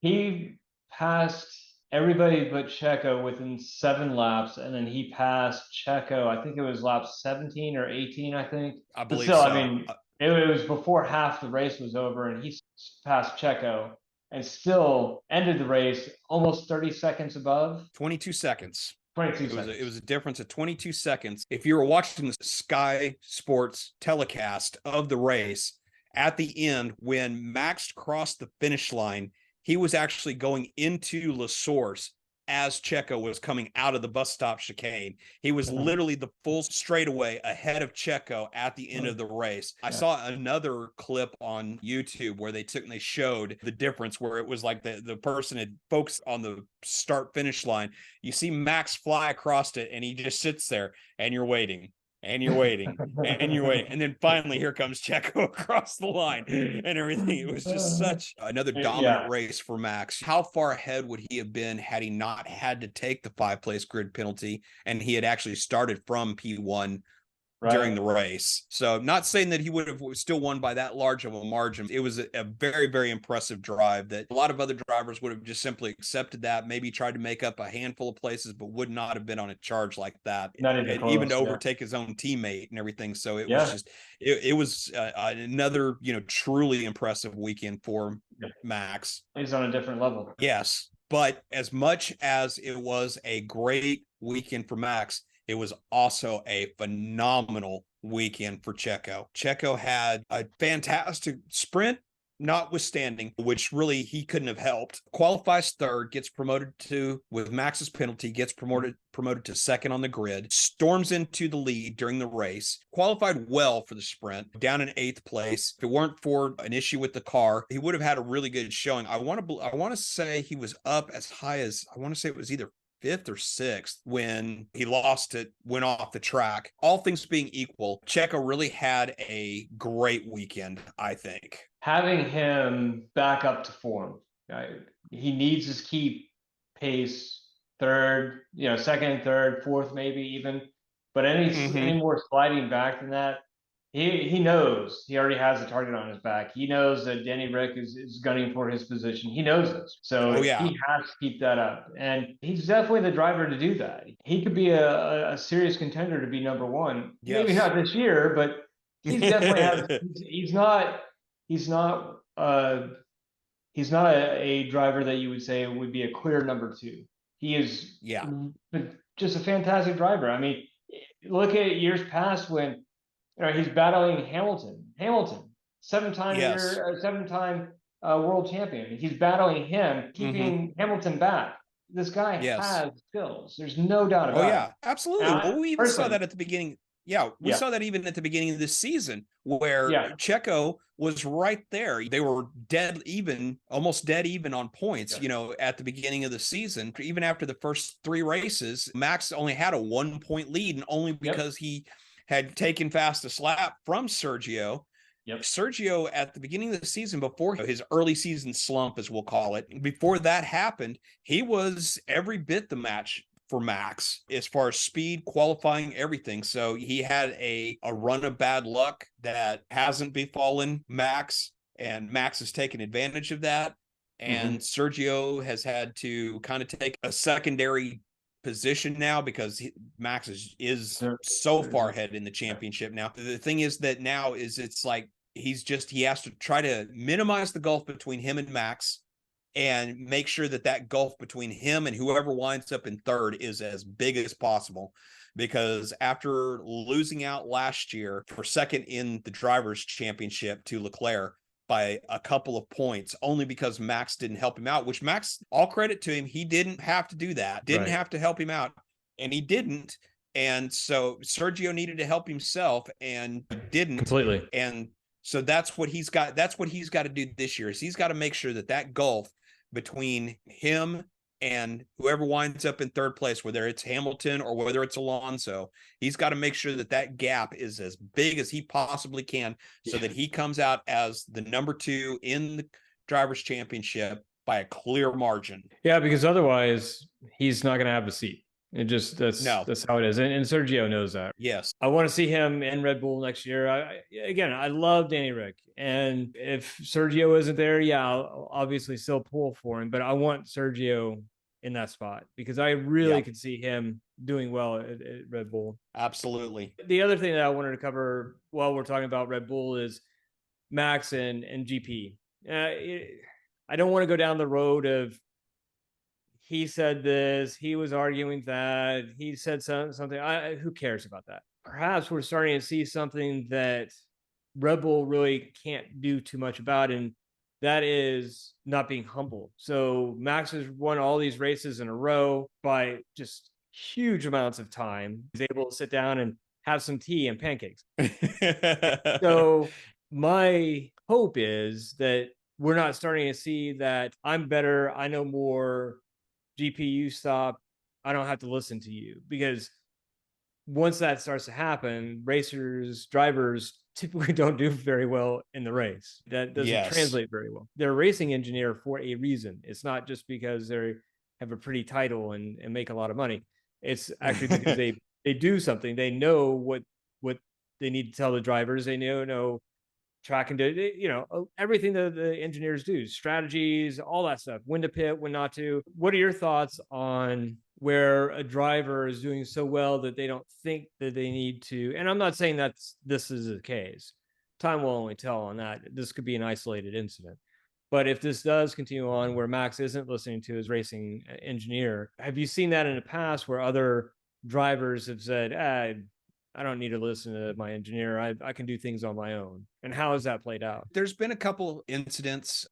he passed everybody but Checo within 7 laps, and then he passed Checo, I think it was lap 17 or 18, I think. I believe so. I mean, it was before half the race was over, and he passed Checo and still ended the race almost 30 seconds above. 22 seconds. 22 seconds. It was a difference of 22 seconds. If you were watching the Sky Sports telecast of the race, at the end, when Max crossed the finish line, he was actually going into La Source as Checo was coming out of the bus stop chicane. He was literally the full straightaway ahead of Checo at the end of the race. I saw another clip on YouTube where they showed the difference, where it was like the person had focused on the start finish line. You see Max fly across it and he just sits there and you're waiting. And you're waiting, and you're waiting. And then finally, here comes Checo across the line and everything. It was just such another dominant race for Max. How far ahead would he have been had he not had to take the 5-place grid penalty and he had actually started from P1 during the race? So not saying that he would have still won by that large of a margin. It was a very, very impressive drive that a lot of other drivers would have just simply accepted that, maybe tried to make up a handful of places, but would not have been on a charge like that. Even to overtake his own teammate and everything. So it was just, it was another, truly impressive weekend for Max. He's on a different level. Yes. But as much as it was a great weekend for Max, it was also a phenomenal weekend for Checo. Checo had a fantastic sprint, notwithstanding, which really he couldn't have helped. Qualifies third, gets promoted with Max's penalty, gets promoted to second on the grid, storms into the lead during the race, qualified well for the sprint, down in 8th place. If it weren't for an issue with the car, he would have had a really good showing. I want to say he was up as high as, I want to say it was either 5th or 6th when he lost it, went off the track. All things being equal, Checo really had a great weekend, I think. Having him back up to form, he needs to keep pace third, second and third, fourth, maybe even. But any more sliding back than that, he knows he already has a target on his back. He knows that Danny Rick is gunning for his position. He knows this. So he has to keep that up. And he's definitely the driver to do that. He could be a serious contender to be number 1. Yes. Maybe not this year, but he's definitely he's not a driver that you would say would be a clear number 2. He is just a fantastic driver. I mean, look at years past when he's battling Hamilton, 7-time world champion. He's battling him, keeping Hamilton back. this guy Yes. has skills. There's no doubt about it. Oh yeah, absolutely. Well, we even saw that at the beginning. Yeah, we saw that even at the beginning of this season where Checo was right there. They were dead even, almost dead even on points, you know, at the beginning of the season. Even after the first 3 races, Max only had a 1-point lead, and only because he had taken fastest lap from Sergio. Sergio, at the beginning of the season, before his early season slump, as we'll call it, before that happened, he was every bit the match for Max as far as speed, qualifying, everything. So he had a run of bad luck that hasn't befallen Max, and Max has taken advantage of that. And Sergio has had to kind of take a secondary position now because Max is so far ahead in the championship now. The thing is that now is it's like he has to try to minimize the gulf between him and Max and make sure that gulf between him and whoever winds up in third is as big as possible. Because after losing out last year for second in the Drivers' Championship to Leclerc by a couple of points, only because Max didn't help him out, which Max, all credit to him, he didn't have to do that, didn't have to help him out, and he didn't. And so Sergio needed to help himself and didn't. Completely. And so that's what he's got to do this year, is he's got to make sure that gulf between him and whoever winds up in third place, whether it's Hamilton or whether it's Alonso, he's got to make sure that gap is as big as he possibly can, so that he comes out as the number 2 in the Drivers' Championship by a clear margin. Yeah, because otherwise he's not going to have a seat. It just that's how it is, and Sergio knows that. Yes, I want to see him in Red Bull next year. I love Danny Rick, and if Sergio isn't there, I'll obviously still pull for him. But I want Sergio in that spot because I really could see him doing well at Red Bull. Absolutely. The other thing that I wanted to cover while we're talking about Red Bull is Max and GP. I don't want to go down the road of he said this, he was arguing that, he said something. Who cares about that? Perhaps we're starting to see something that Red Bull really can't do too much about, and that is not being humble. So Max has won all these races in a row by just huge amounts of time. He's able to sit down and have some tea and pancakes. So my hope is that we're not starting to see that I'm better, I know more, GPU stop, I don't have to listen to you. Because once that starts to happen, drivers typically don't do very well in the race. That doesn't translate very well. They're a racing engineer for a reason. It's not just because they have a pretty title and make a lot of money. It's actually because they do something. They know what they need to tell the drivers. They know track and do, everything that the engineers do, strategies, all that stuff, when to pit, when not to. What are your thoughts on where a driver is doing so well that they don't think that they need to? And I'm not saying that this is the case. Time will only tell on that. This could be an isolated incident. But if this does continue on where Max isn't listening to his racing engineer, have you seen that in the past where other drivers have said, I don't need to listen to my engineer. I can do things on my own. And how has that played out? There's been a couple incidents,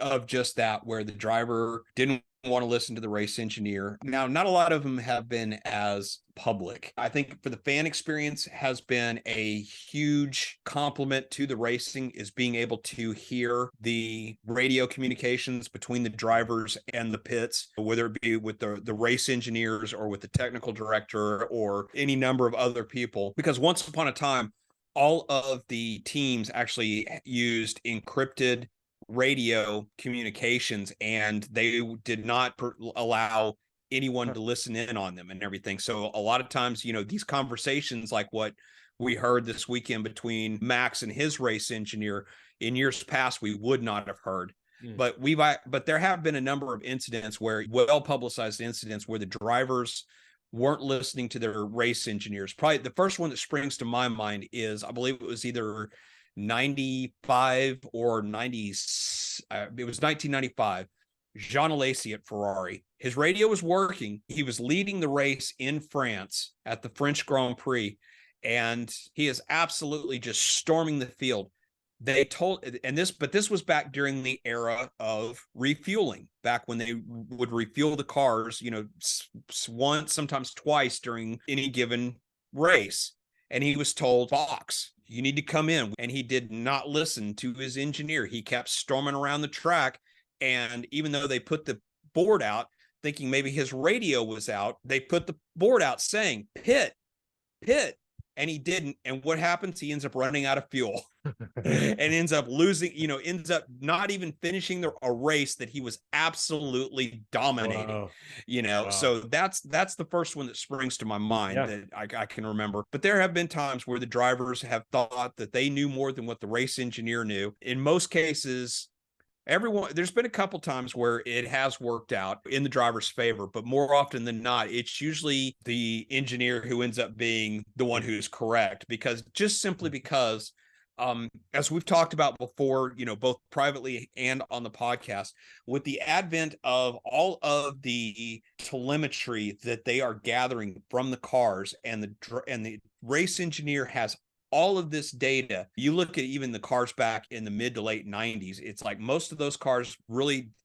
of just that, where the driver didn't want to listen to the race engineer. Now, not a lot of them have been as public. I think for the fan experience has been a huge compliment to the racing, is being able to hear the radio communications between the drivers and the pits, whether it be with the race engineers or with the technical director or any number of other people. Because once upon a time, all of the teams actually used encrypted radio communications, and they did not allow anyone to listen in on them and everything. So a lot of times, these conversations like what we heard this weekend between Max and his race engineer, in years past we would not have heard. But there have been a number of incidents, where well-publicized incidents, where the drivers weren't listening to their race engineers. Probably the first one that springs to my mind is, I believe it was either 95 or 90. It was 1995. Jean Alesi at Ferrari. His radio was working. He was leading the race in France at the French Grand Prix, and he is absolutely just storming the field. they told, and this was back during the era of refueling, back when they would refuel the cars, once, sometimes twice during any given race. And he was told, Fox, you need to come in. And he did not listen to his engineer. He kept storming around the track. And even though they put the board out, thinking maybe his radio was out, they put the board out saying, pit, and he didn't. And what happens? He ends up running out of fuel and ends up losing, ends up not even finishing a race that he was absolutely dominating. Wow. So that's the first one that springs to my mind that I can remember. But there have been times where the drivers have thought that they knew more than what the race engineer knew. In most cases, there's been a couple times where it has worked out in the driver's favor, but more often than not, it's usually the engineer who ends up being the one who's correct, because as we've talked about before, both privately and on the podcast, with the advent of all of the telemetry that they are gathering from the cars, and the race engineer has all of this data. You look at even the cars back in the mid to late 90s, it's like most of those cars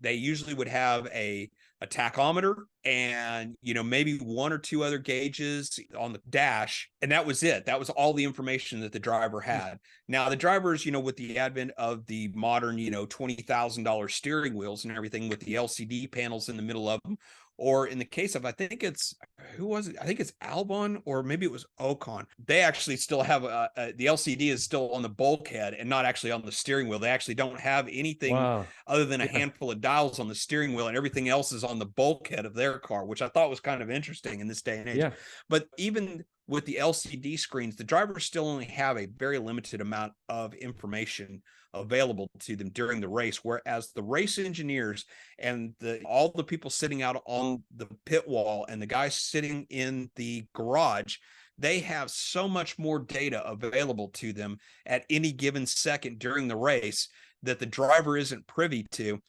they usually would have a tachometer and, maybe one or two other gauges on the dash. And that was it. That was all the information that the driver had. Now the drivers, with the advent of the modern, $20,000 steering wheels and everything with the LCD panels in the middle of them, or in the case of, I think it's Albon, or maybe it was Ocon. They actually still have the LCD is still on the bulkhead and not actually on the steering wheel. They actually don't have anything other than a handful of dials on the steering wheel, and everything else is on the bulkhead of their car, which I thought was kind of interesting in this day and age. Yeah. But even with the LCD screens, the drivers still only have a very limited amount of information available to them during the race, whereas the race engineers and all the people sitting out on the pit wall and the guys sitting in the garage, they have so much more data available to them at any given second during the race that the driver isn't privy to,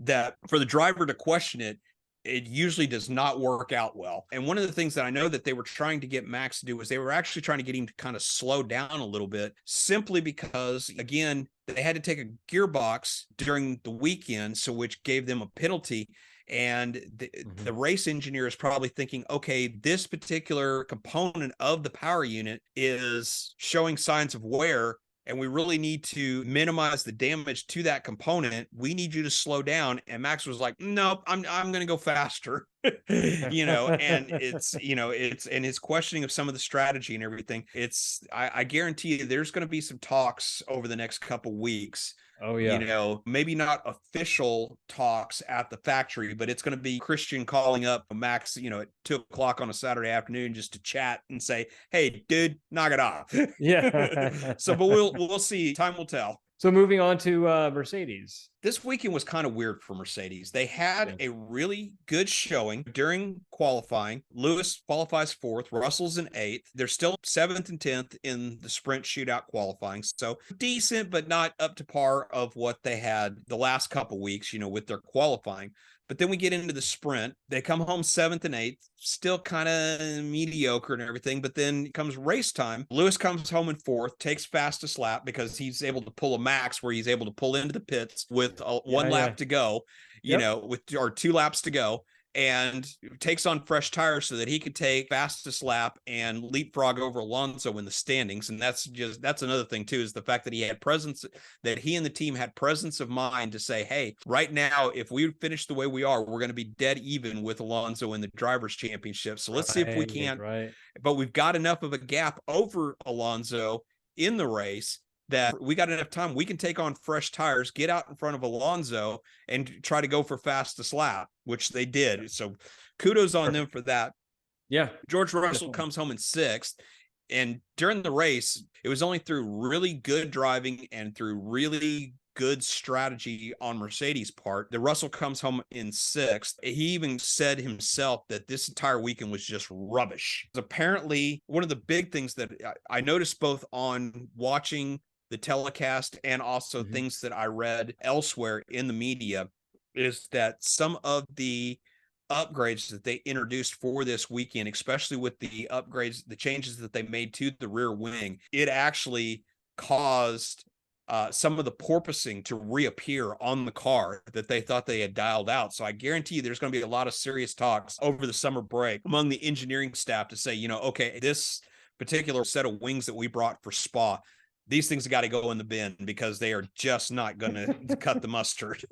that for the driver to question it usually does not work out well. And one of the things that I know that they were trying to get Max to do was they were actually trying to get him to kind of slow down a little bit, simply because, again, they had to take a gearbox during the weekend, so which gave them a penalty. And the race engineer is probably thinking, okay, this particular component of the power unit is showing signs of wear, and we really need to minimize the damage to that component. We need you to slow down. And Max was like, nope, I'm going to go faster, and it's and his questioning of some of the strategy and everything. I guarantee you there's going to be some talks over the next couple weeks. Oh yeah. Maybe not official talks at the factory, but it's going to be Christian calling up Max, at 2:00 on a Saturday afternoon just to chat and say, hey, dude, knock it off. Yeah. But we'll see. Time will tell. So moving on to Mercedes. This weekend was kind of weird for Mercedes. They had a really good showing during qualifying. Lewis qualifies 4th, Russell's in 8th. They're still 7th and 10th in the sprint shootout qualifying. So decent, but not up to par of what they had the last couple weeks, with their qualifying. But then we get into the sprint. They come home 7th and 8th, still kind of mediocre and everything. But then comes race time. Lewis comes home in 4th, takes fastest lap because he's able to pull a Max where he's able to pull into the pits with one lap to go, or 2 laps to go, and takes on fresh tires so that he could take fastest lap and leapfrog over Alonso in the standings. And that's another thing too, is the fact that he and the team had presence of mind to say, hey, right now, if we finish the way we are, we're going to be dead even with Alonso in the drivers' championship. So let's see if we can't, but we've got enough of a gap over Alonso in the race that we got enough time. We can take on fresh tires, get out in front of Alonso, and try to go for fastest lap, which they did. So kudos on them for that. Yeah. George Russell comes home in 6th. And during the race, it was only through really good driving and through really good strategy on Mercedes' part that Russell comes home in 6th. He even said himself that this entire weekend was just rubbish. Apparently, one of the big things that I noticed both on watching the telecast and also things that I read elsewhere in the media is that some of the upgrades that they introduced for this weekend, especially with the upgrades, the changes that they made to the rear wing, it actually caused some of the porpoising to reappear on the car that they thought they had dialed out. So I guarantee you there's going to be a lot of serious talks over the summer break among the engineering staff to say, okay, this particular set of wings that we brought for Spa, these things have got to go in the bin because they are just not going to cut the mustard.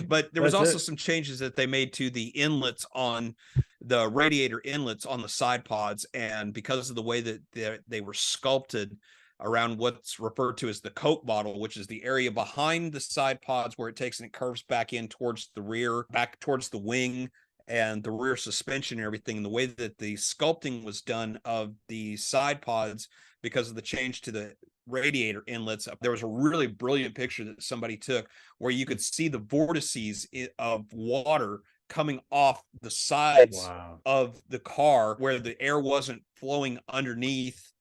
But there was also some changes that they made to the inlets on the radiator inlets on the side pods. And because of the way that they were sculpted around what's referred to as the Coke bottle, which is the area behind the side pods where it takes and it curves back in towards the rear, back towards the wing and the rear suspension and everything. And the way that the sculpting was done of the side pods because of the change to the radiator inlets, there was a really brilliant picture that somebody took where you could see the vortices of water coming off the sides of the car where the air wasn't flowing underneath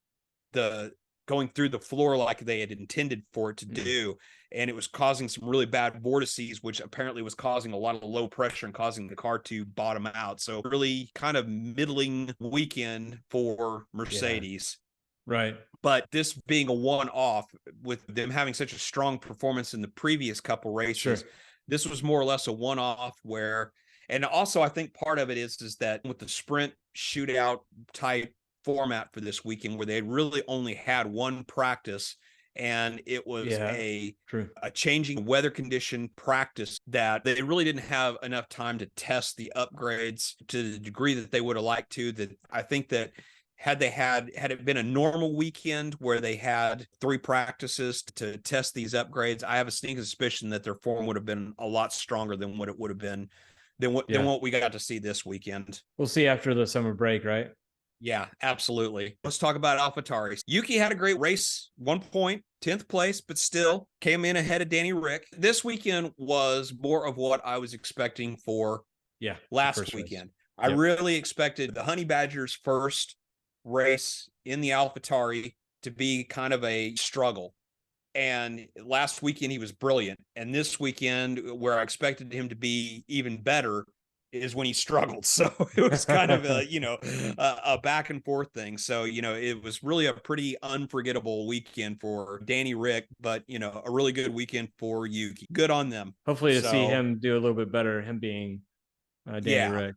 going through the floor like they had intended for it to do. And it was causing some really bad vortices, which apparently was causing a lot of low pressure and causing the car to bottom out. So really kind of middling weekend for Mercedes. Yeah. Right. But this being a one-off with them having such a strong performance in the previous couple races, this was more or less a one-off where, and also I think part of it is that with the sprint shootout type format for this weekend where they really only had one practice and it was a changing weather condition practice that they really didn't have enough time to test the upgrades to the degree that they would have liked to. That I think that had it been a normal weekend where they had 3 practices to test these upgrades, I have a sneaking suspicion that their form would have been a lot stronger than what it would have been than what we got to see this weekend. We'll see after the summer break, right? Yeah, absolutely. Let's talk about AlphaTauri. Yuki had a great race, 1 point, 10th place, but still came in ahead of Danny Rick. This weekend was more of what I was expecting for last weekend. I really expected the Honey Badgers' first race in the AlphaTauri to be kind of a struggle. And last weekend he was brilliant. And this weekend, where I expected him to be even better, is when he struggled. So it was kind of a back and forth thing. So, it was really a pretty unforgettable weekend for Danny Rick, but a really good weekend for Yuki. Good on them. Hopefully to see him do a little bit better, him being Danny Rick.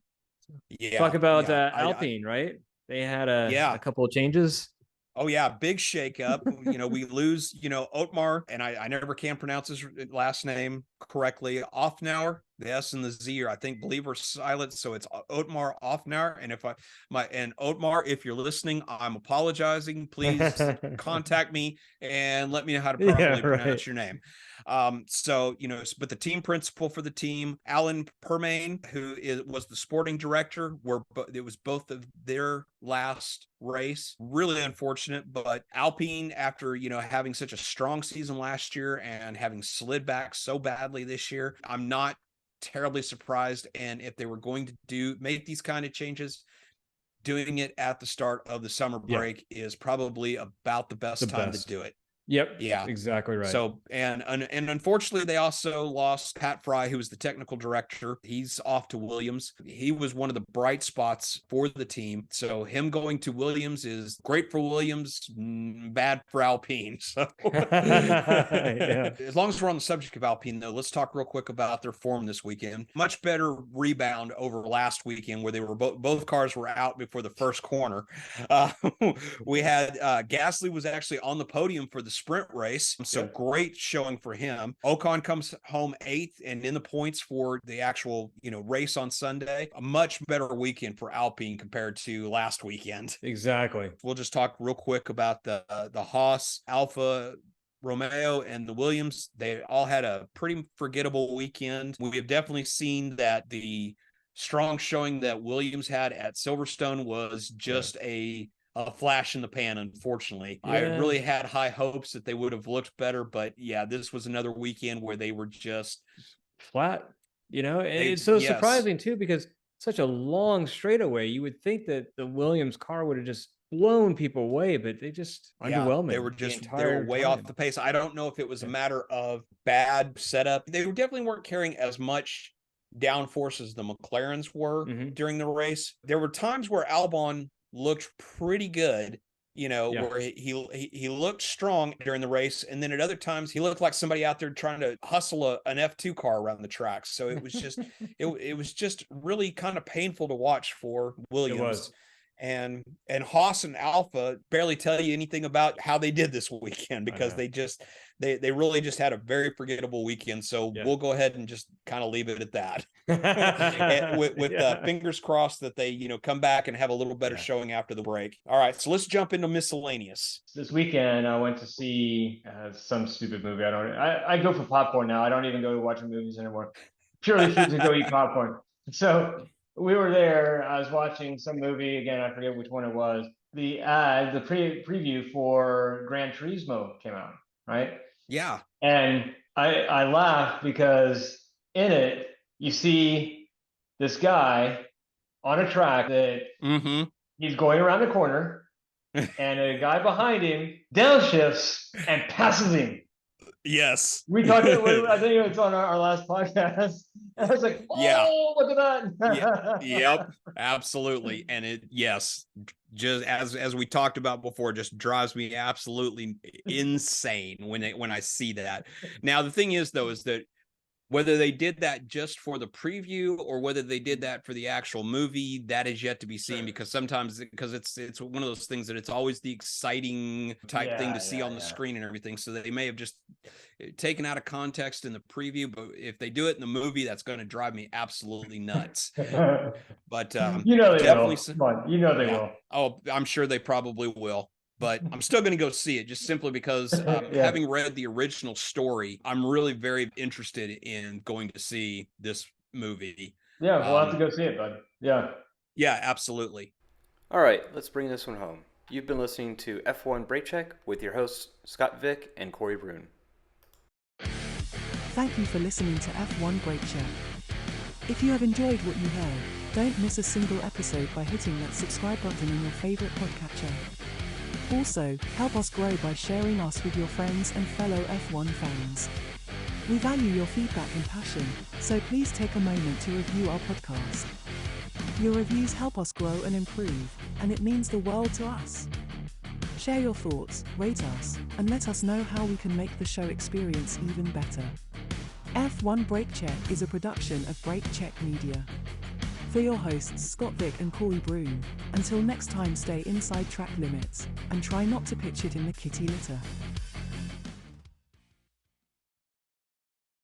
Yeah. Talk about Alpine, right? They had a couple of changes. Oh yeah, big shakeup. We lose, Otmar, and I never can pronounce his last name correctly. Offnauer, the S and the Z I believe are silent, so it's Otmar Offnauer. And Otmar, if you're listening, I'm apologizing. Please contact me and let me know how to properly pronounce your name. But the team principal for the team, Alan Permain, who was the sporting director, it was both of their last race. Really unfortunate, but Alpine, after having such a strong season last year and having slid back so badly this year, I'm not terribly surprised. And if they were going to make these kind of changes, doing it at the start of the summer break is probably about the best time to do it. Yep. Yeah. Exactly right. So, and unfortunately, they also lost Pat Fry, who was the technical director. He's off to Williams. He was one of the bright spots for the team. So him going to Williams is great for Williams, bad for Alpine. So as long as we're on the subject of Alpine, though, let's talk real quick about their form this weekend. Much better rebound over last weekend where they were both cars were out before the first corner. We had Gasly was actually on the podium for the sprint race. So great showing for him. Ocon comes home 8th and in the points for the actual, race on Sunday. A much better weekend for Alpine compared to last weekend. Exactly. We'll just talk real quick about the Haas, Alfa Romeo, and the Williams. They all had a pretty forgettable weekend. We have definitely seen that the strong showing that Williams had at Silverstone was just a flash in the pan, unfortunately. I really had high hopes that they would have looked better, but this was another weekend where they were just flat, it's so surprising too, because such a long straightaway, you would think that the Williams car would have just blown people away, but they just underwhelming. They were way off the pace. I don't know if it was a matter of bad setup. They definitely weren't carrying as much downforce as the McLarens were during the race. There were times where Albon looked pretty good, where he looked strong during the race, and then at other times he looked like somebody out there trying to hustle an F2 car around the tracks. So it was just it was just really kind of painful to watch for Williams. It was. And Haas and Alpha barely tell you anything about how they did this weekend, because they really just had a very forgettable weekend. So we'll go ahead and just kind of leave it at that. with fingers crossed that they come back and have a little better showing after the break. All right, so let's jump into miscellaneous. This weekend I went to see some stupid movie. I go for popcorn now. I don't even go to watching movies anymore, purely to go eat popcorn. So we were there. I was watching some movie again. I forget which one it was. The preview for Gran Turismo came out, right? Yeah. And I laughed because in it you see this guy on a track that he's going around the corner, and a guy behind him downshifts and passes him. Yes. We talked about, I think it's on our last podcast. And I was like, oh, look at that. Yep, absolutely. And just as we talked about before, just drives me absolutely insane when I see that. Now, the thing is, though, is that whether they did that just for the preview or whether they did that for the actual movie, that is yet to be seen, because sometimes it's one of those things that it's always the exciting type thing to see on the screen and everything. So they may have just taken out of context in the preview, but if they do it in the movie, that's going to drive me absolutely nuts. But they definitely will. Come on, they will. Oh, I'm sure they probably will. But I'm still going to go see it, just simply because having read the original story, I'm really very interested in going to see this movie. Yeah, we'll have to go see it, bud. Yeah. Yeah, absolutely. All right, let's bring this one home. You've been listening to F1 Brake Check with your hosts, Scott Vick and Corey Brune. Thank you for listening to F1 Brake Check. If you have enjoyed what you heard, don't miss a single episode by hitting that subscribe button in your favorite podcatcher. Also, help us grow by sharing us with your friends and fellow F1 fans. We value your feedback and passion, so please take a moment to review our podcast. Your reviews help us grow and improve, and it means the world to us. Share your thoughts, rate us, and let us know how we can make the show experience even better. F1 Brake Check is a production of Brake Check Media. For your hosts Scott Vick and Corey Brune, until next time, stay inside track limits and try not to pitch it in the kitty litter.